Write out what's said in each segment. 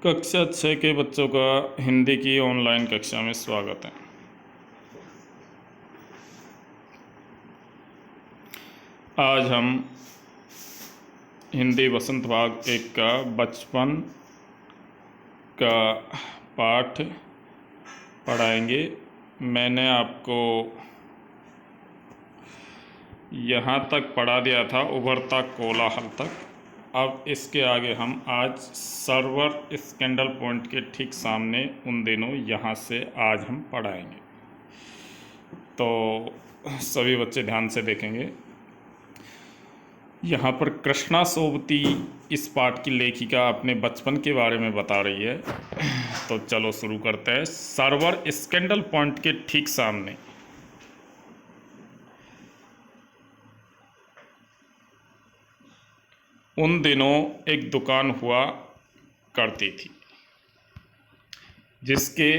कक्षा 6 के बच्चों का हिंदी की ऑनलाइन कक्षा में स्वागत है। आज हम हिंदी वसंत भाग 1 का बचपन का पाठ पढ़ाएंगे। मैंने आपको यहाँ तक पढ़ा दिया था, उभरता कोलाहल तक। अब इसके आगे हम आज सर्वर स्कैंडल पॉइंट के ठीक सामने उन दिनों यहाँ से आज हम पढ़ाएंगे। तो सभी बच्चे ध्यान से देखेंगे। यहाँ पर कृष्णा सोबती इस पाठ की लेखिका अपने बचपन के बारे में बता रही है। तो चलो शुरू करते हैं। सर्वर स्कैंडल पॉइंट के ठीक सामने उन दिनों एक दुकान हुआ करती थी जिसके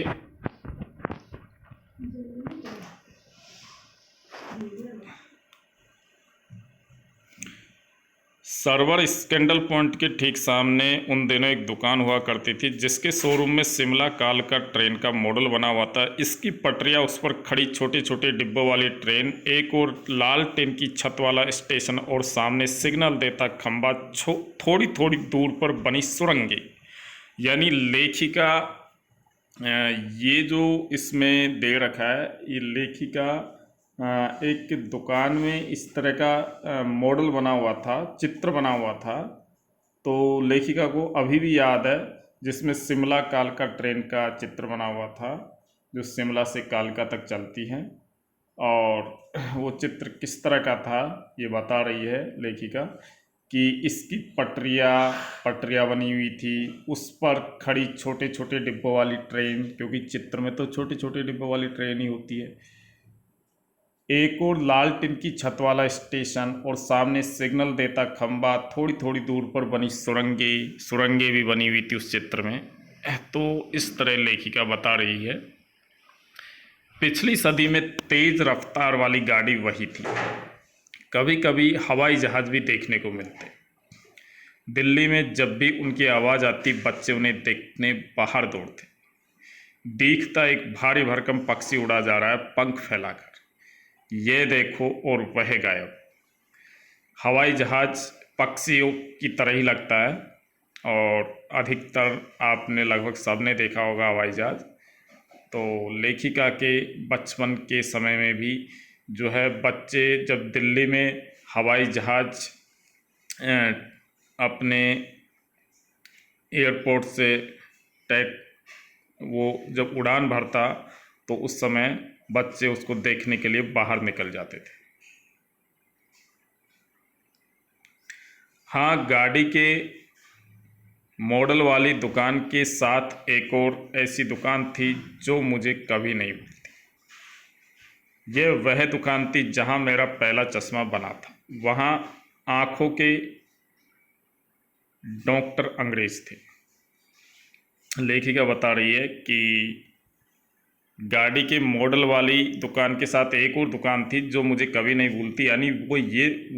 सर्वर स्कैंडल पॉइंट के ठीक सामने उन दिनों एक दुकान हुआ करती थी जिसके शोरूम में शिमला कालका ट्रेन का मॉडल बना हुआ था। इसकी पटरियां, उस पर खड़ी छोटे छोटे डिब्बों वाली ट्रेन, एक और लाल टिन की छत वाला स्टेशन और सामने सिग्नल देता खंबा, थोड़ी थोड़ी दूर पर बनी सुरंगें। यानी लेखिका ये जो इसमें दे रखा है, ये लेखिका एक दुकान में इस तरह का मॉडल बना हुआ था, चित्र बना हुआ था। तो लेखिका को अभी भी याद है, जिसमें शिमला कालका ट्रेन का चित्र बना हुआ था जो शिमला से कालका तक चलती है। और वो चित्र किस तरह का था ये बता रही है लेखिका कि इसकी पटरियाँ बनी हुई थी, उस पर खड़ी छोटे छोटे डिब्बों वाली ट्रेन, क्योंकि चित्र में तो छोटे छोटे डिब्बों वाली ट्रेन ही होती है, एक और लाल टिन की छत वाला स्टेशन और सामने सिग्नल देता खंबा, थोड़ी थोड़ी दूर पर बनी सुरंगें भी बनी हुई थी उस चित्र में। तो इस तरह लेखिका बता रही है। पिछली सदी में तेज रफ्तार वाली गाड़ी वही थी। कभी कभी हवाई जहाज भी देखने को मिलते। दिल्ली में जब भी उनकी आवाज़ आती, बच्चे उन्हें देखने बाहर दौड़ते। दिखता एक भारी भरकम पक्षी उड़ा जा रहा है पंख फैलाकर, ये देखो, और वह गायब। हवाई जहाज पक्षियों की तरह ही लगता है और अधिकतर आपने लगभग सबने देखा होगा हवाई जहाज। तो लेखिका के बचपन के समय में भी जो है, बच्चे जब दिल्ली में हवाई जहाज अपने एयरपोर्ट से वो जब उड़ान भरता तो उस समय बच्चे उसको देखने के लिए बाहर निकल जाते थे। हाँ, गाड़ी के मॉडल वाली दुकान के साथ एक और ऐसी दुकान थी जो मुझे कभी नहीं भूलती। यह वह दुकान थी जहां मेरा पहला चश्मा बना था। वहां आंखों के डॉक्टर अंग्रेज थे। लेखिका बता रही है कि गाड़ी के मॉडल वाली दुकान के साथ एक और दुकान थी जो मुझे कभी नहीं भूलती। यानी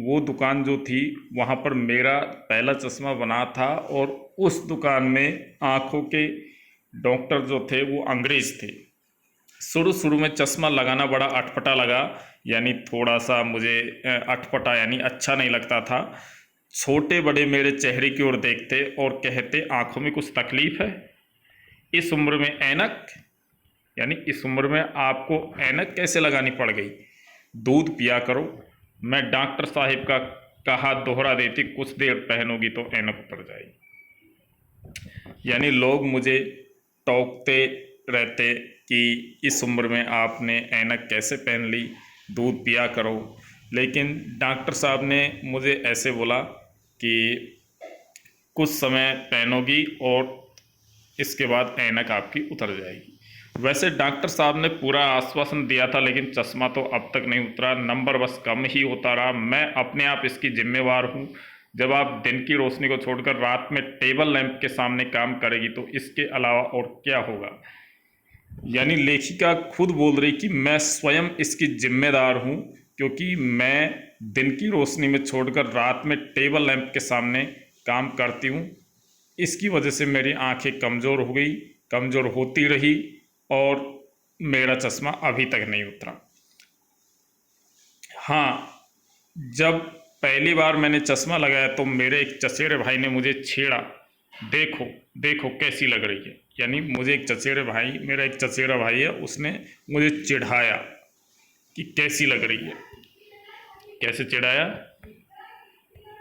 वो दुकान जो थी, वहाँ पर मेरा पहला चश्मा बना था और उस दुकान में आँखों के डॉक्टर जो थे वो अंग्रेज थे। शुरू में चश्मा लगाना बड़ा अटपटा लगा, यानी थोड़ा सा मुझे अटपटा यानी अच्छा नहीं लगता था। छोटे बड़े मेरे चेहरे की ओर देखते और कहते, आँखों में कुछ तकलीफ है? इस उम्र में ऐनक, यानी इस उम्र में आपको ऐनक कैसे लगानी पड़ गई? दूध पिया करो। मैं डॉक्टर साहिब का कहा दोहरा देती, कुछ देर पहनोगी तो ऐनक उतर जाएगी। यानी लोग मुझे टोकते रहते कि इस उम्र में आपने ऐनक कैसे पहन ली, दूध पिया करो। लेकिन डॉक्टर साहब ने मुझे ऐसे बोला कि कुछ समय पहनोगी और इसके बाद ऐनक आपकी उतर जाएगी। वैसे डॉक्टर साहब ने पूरा आश्वासन दिया था, लेकिन चश्मा तो अब तक नहीं उतरा, नंबर बस कम ही होता रहा। मैं अपने आप इसकी जिम्मेवार हूँ। जब आप दिन की रोशनी को छोड़कर रात में टेबल लैंप के सामने काम करेगी तो इसके अलावा और क्या होगा? यानी लेखिका खुद बोल रही कि मैं स्वयं इसकी जिम्मेदार हूँ, क्योंकि मैं दिन की रोशनी में छोड़कर रात में टेबल लैंप के सामने काम करती हूँ। इसकी वजह से मेरी आंखें कमज़ोर हो गई, कमज़ोर होती रही और मेरा चश्मा अभी तक नहीं उतरा। हाँ, जब पहली बार मैंने चश्मा लगाया तो मेरे एक चचेरे भाई ने मुझे छेड़ा, देखो देखो कैसी लग रही है। यानी मुझे एक चचेरे भाई, मेरा एक चचेरा भाई है, उसने मुझे चिढ़ाया कि कैसी लग रही है। कैसे चिढ़ाया?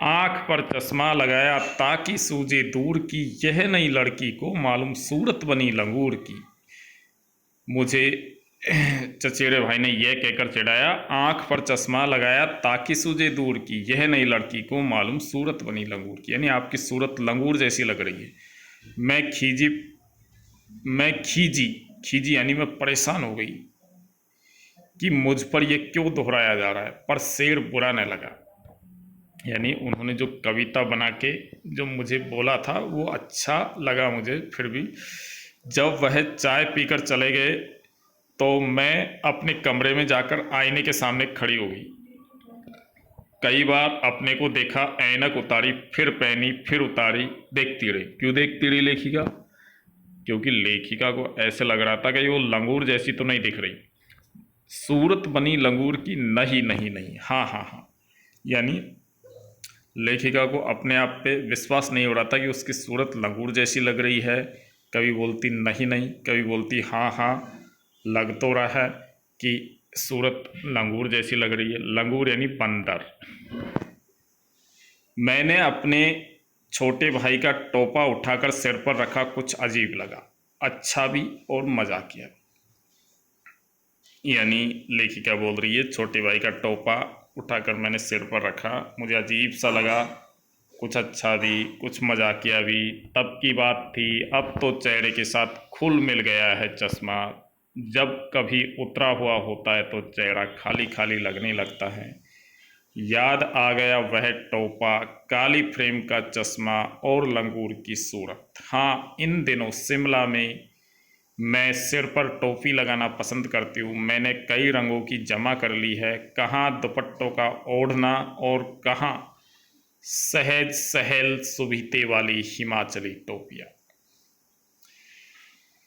आँख पर चश्मा लगाया ताकि सूझे दूर की, यह नई लड़की को मालूम सूरत बनी लंगूर की। मुझे चचेरे भाई ने यह कहकर चिढ़ाया, आँख पर चश्मा लगाया ताकि सूझे दूर की, यह नई लड़की को मालूम सूरत बनी लंगूर की। यानी आपकी सूरत लंगूर जैसी लग रही है। मैं खीजी यानी मैं परेशान हो गई कि मुझ पर यह क्यों दोहराया जा रहा है, पर शेर बुरा न लगा। यानी उन्होंने जो कविता बना के जो मुझे बोला था वो अच्छा लगा मुझे। फिर भी जब वह चाय पीकर चले गए तो मैं अपने कमरे में जाकर आईने के सामने खड़ी हो गई। कई बार अपने को देखा, ऐनक उतारी, फिर पहनी, फिर उतारी, देखती रही। क्यों देखती रही लेखिका? क्योंकि लेखिका को ऐसे लग रहा था कि वो लंगूर जैसी तो नहीं दिख रही, सूरत बनी लंगूर की नहीं नहीं नहीं, हाँ हाँ हाँ। यानी लेखिका को अपने आप पे विश्वास नहीं हो रहा था कि उसकी सूरत लंगूर जैसी लग रही है। कभी बोलती नहीं नहीं, कभी बोलती हाँ हाँ। लग तो रहा है कि सूरत लंगूर जैसी लग रही है। लंगूर यानी बंदर। मैंने अपने छोटे भाई का टोपा उठाकर सिर पर रखा, कुछ अजीब लगा, अच्छा भी और मजाकिया। यानी लेखिका बोल रही है, छोटे भाई का टोपा उठाकर मैंने सिर पर रखा, मुझे अजीब सा लगा, कुछ अच्छा भी, कुछ मजाकिया भी। तब की बात थी, अब तो चेहरे के साथ खुल मिल गया है चश्मा। जब कभी उतरा हुआ होता है तो चेहरा खाली खाली लगने लगता है। याद आ गया वह टोपा, काली फ्रेम का चश्मा और लंगूर की सूरत। हाँ, इन दिनों शिमला में मैं सिर पर टोपी लगाना पसंद करती हूँ। मैंने कई रंगों की जमा कर ली है, कहाँ दुपट्टों का ओढ़ना और कहाँ सहज सहेल सुभीते वाली हिमाचली टोपियाँ।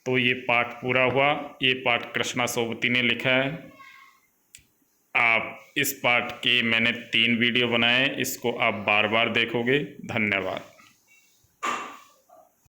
तो ये पाठ पूरा हुआ। ये पाठ कृष्णा सोबती ने लिखा है। आप इस पाठ के मैंने 3 वीडियो बनाए, इसको आप बार बार देखोगे। धन्यवाद।